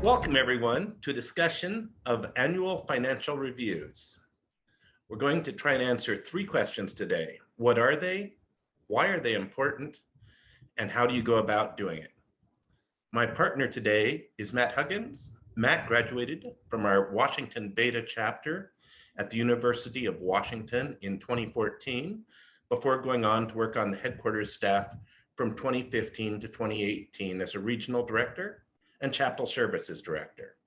Welcome everyone to a discussion of annual financial reviews. We're going to try and answer three questions today. What are they? Why are they important? And how do you go about doing it? My partner today is Matt Huggins. Matt graduated from our Washington Beta chapter at the University of Washington in 2014 before going on to work on the headquarters staff from 2015 to 2018 as a regional director and chapel services director.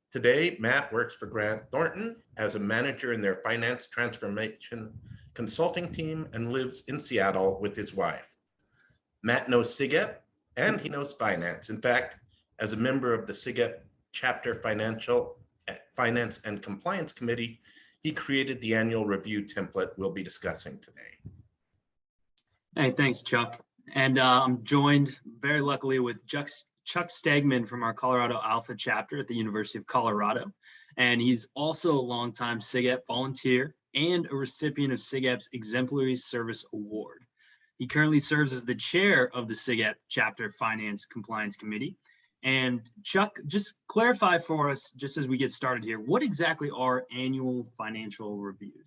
Today, Matt works for Grant Thornton as a manager in their finance transformation consulting team and lives in Seattle with his wife. Matt knows SIGEP and he knows finance. In fact, as a member of the SIGEP chapter finance and compliance committee, he created the annual review template we'll be discussing today. Hey, thanks, Chuck. And I'm joined very luckily with Chuck Stegman from our Colorado Alpha chapter at the University of Colorado. And he's also a longtime SIGEP volunteer and a recipient of SIGEP's Exemplary Service Award. He currently serves as the chair of the SIGEP chapter finance compliance committee. And Chuck, just clarify for us, just as we get started here, what exactly are annual financial reviews?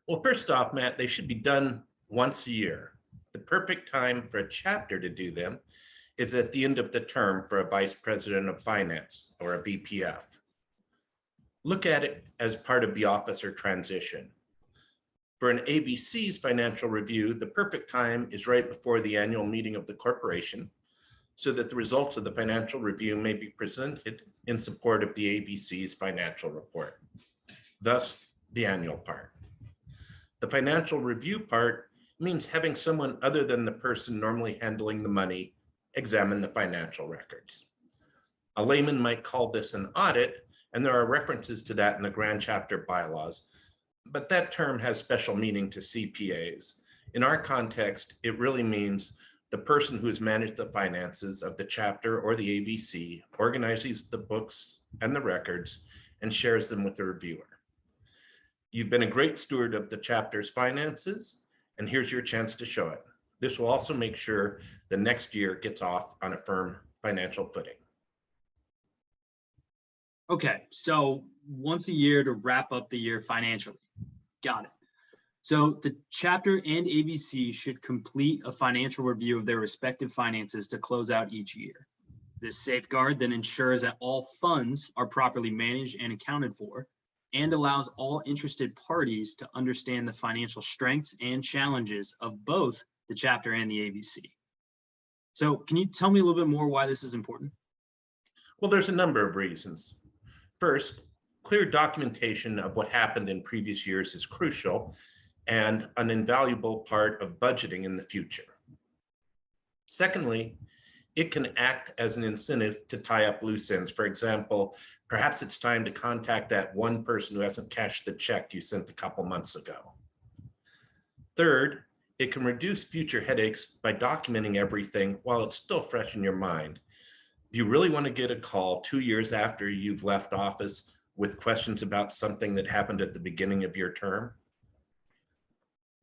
Well, first off, Matt, they should be done once a year. The perfect time for a chapter to do them is at the end of the term for a vice president of finance or a VPF. Look at it as part of the officer transition. For an AVC's financial review, the perfect time is right before the annual meeting of the corporation so that the results of the financial review may be presented in support of the AVC's financial report, thus the annual part. The financial review part means having someone other than the person normally handling the money examine the financial records. A layman might call this an audit, and there are references to that in the Grand Chapter bylaws, but that term has special meaning to CPAs. In our context, it really means the person who has managed the finances of the chapter or the AVC organizes the books and the records and shares them with the reviewer. You've been a great steward of the chapter's finances, and here's your chance to show it. This will also make sure the next year gets off on a firm financial footing. Okay, so once a year to wrap up the year financially. Got it. So the chapter and AVC should complete a financial review of their respective finances to close out each year. This safeguard then ensures that all funds are properly managed and accounted for, and allows all interested parties to understand the financial strengths and challenges of both the chapter and the AVC. So can you tell me a little bit more why this is important? Well, there's a number of reasons. First, clear documentation of what happened in previous years is crucial and an invaluable part of budgeting in the future. Secondly, it can act as an incentive to tie up loose ends. For example, perhaps it's time to contact that one person who hasn't cashed the check you sent a couple months ago. Third, it can reduce future headaches by documenting everything while it's still fresh in your mind. Do you really want to get a call 2 years after you've left office with questions about something that happened at the beginning of your term?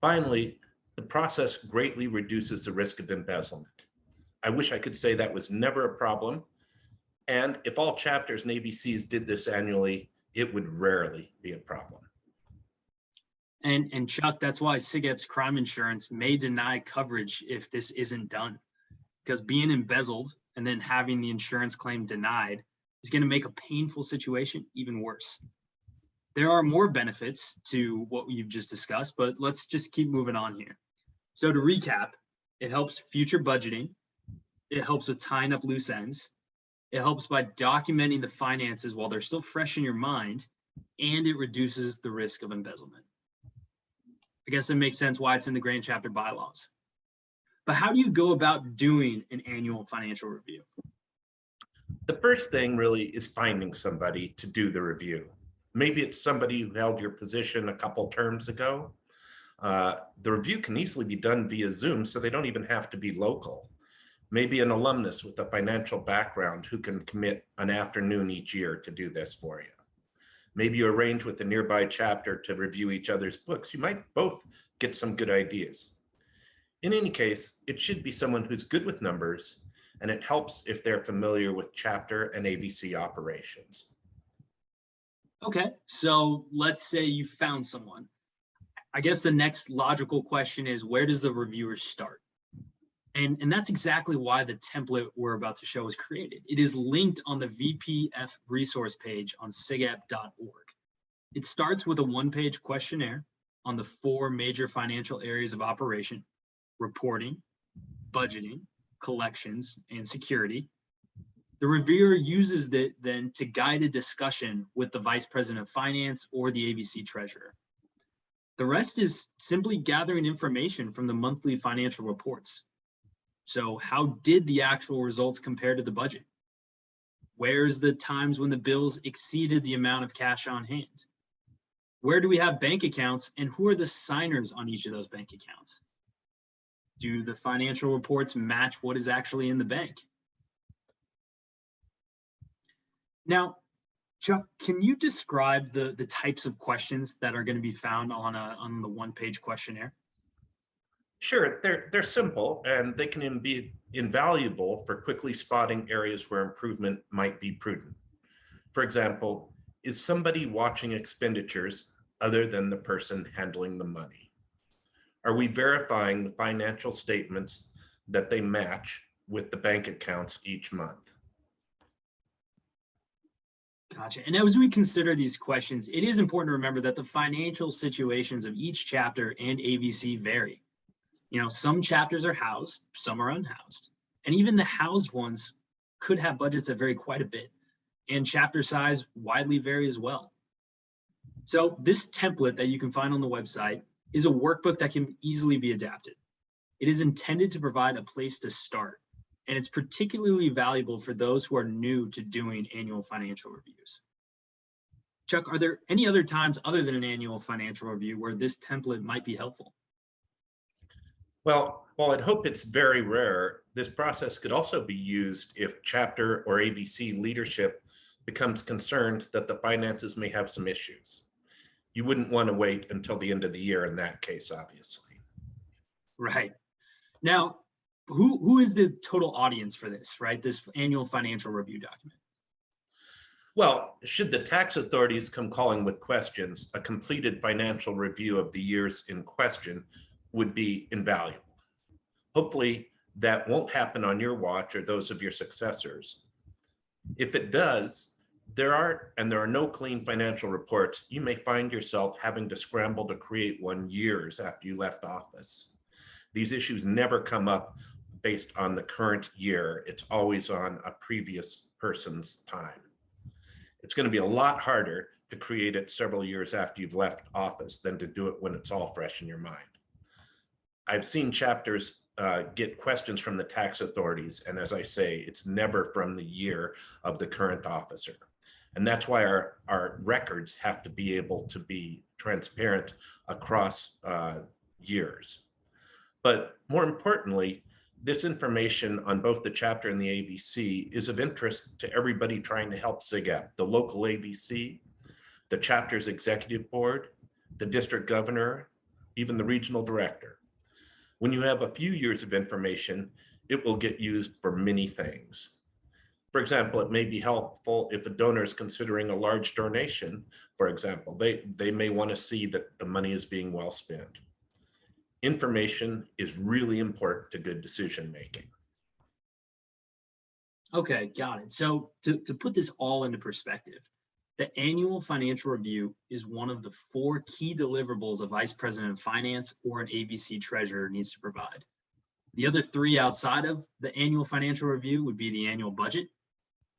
Finally, the process greatly reduces the risk of embezzlement. I wish I could say that was never a problem. And if all chapters and AVCs did this annually, it would rarely be a problem. And Chuck, that's why SIGEP's crime insurance may deny coverage if this isn't done, because being embezzled and then having the insurance claim denied is going to make a painful situation even worse. There are more benefits to what you've just discussed, but let's just keep moving on here. So to recap, it helps future budgeting. It helps with tying up loose ends. It helps by documenting the finances while they're still fresh in your mind, and it reduces the risk of embezzlement. I guess it makes sense why it's in the Grand Chapter bylaws. But how do you go about doing an annual financial review? The first thing really is finding somebody to do the review. Maybe it's somebody who held your position a couple terms ago. The review can easily be done via Zoom, so they don't even have to be local. Maybe an alumnus with a financial background who can commit an afternoon each year to do this for you. Maybe you arrange with the nearby chapter to review each other's books. You might both get some good ideas. In any case, it should be someone who's good with numbers and it helps if they're familiar with chapter and AVC operations. Okay, so let's say you found someone. I guess the next logical question is, where does the reviewer start? And that's exactly why the template we're about to show was created. It is linked on the VPF resource page on sigep.org. It starts with a one-page questionnaire on the 4 major financial areas of operation: reporting, budgeting, collections, and security. The reviewer uses that then to guide a discussion with the Vice President of Finance or the AVC Treasurer. The rest is simply gathering information from the monthly financial reports. So how did the actual results compare to the budget? Where's the times when the bills exceeded the amount of cash on hand? Where do we have bank accounts, and who are the signers on each of those bank accounts? Do the financial reports match what is actually in the bank? Now, Chuck, can you describe the types of questions that are going to be found on the one-page questionnaire? Sure, they're simple and they can be invaluable for quickly spotting areas where improvement might be prudent. For example, is somebody watching expenditures other than the person handling the money? Are we verifying the financial statements that they match with the bank accounts each month? Gotcha. And as we consider these questions, it is important to remember that the financial situations of each chapter and AVC vary. Some chapters are housed, some are unhoused, and even the housed ones could have budgets that vary quite a bit, and chapter size widely vary as well. So this template that you can find on the website is a workbook that can easily be adapted. It is intended to provide a place to start, and it's particularly valuable for those who are new to doing annual financial reviews. Chuck, are there any other times other than an annual financial review where this template might be helpful? Well, while I'd hope it's very rare, this process could also be used if chapter or AVC leadership becomes concerned that the finances may have some issues. You wouldn't want to wait until the end of the year in that case, obviously. Right. Now, who is the total audience for this, right? This annual financial review document? Well, should the tax authorities come calling with questions, a completed financial review of the years in question would be invaluable. Hopefully, that won't happen on your watch or those of your successors. If it does, there are no clean financial reports, you may find yourself having to scramble to create one years after you left office. These issues never come up based on the current year. It's always on a previous person's time. It's going to be a lot harder to create it several years after you've left office than to do it when it's all fresh in your mind. I've seen chapters get questions from the tax authorities, and as I say, it's never from the year of the current officer. And that's why our records have to be able to be transparent across years. But more importantly, this information on both the chapter and the AVC is of interest to everybody trying to help SIGEP, the local AVC, the chapter's executive board, the district governor, even the regional director. When you have a few years of information, it will get used for many things. For example, it may be helpful if a donor is considering a large donation, for example. They may want to see that the money is being well spent. Information is really important to good decision making. Okay, got it. So to put this all into perspective, the annual financial review is one of the 4 key deliverables a vice president of finance or an AVC treasurer needs to provide. The other 3 outside of the annual financial review would be the annual budget,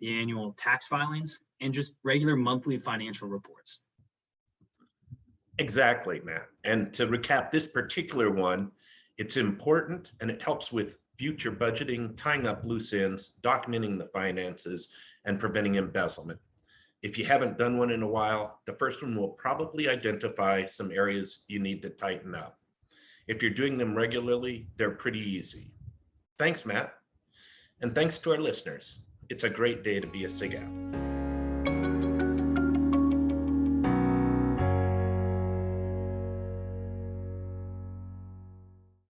the annual tax filings, and just regular monthly financial reports. Exactly, Matt. And to recap this particular one, it's important and it helps with future budgeting, tying up loose ends, documenting the finances, and preventing embezzlement. If you haven't done one in a while, the first one will probably identify some areas you need to tighten up. If you're doing them regularly, they're pretty easy. Thanks, Matt. And thanks to our listeners. It's a great day to be a SIGEP.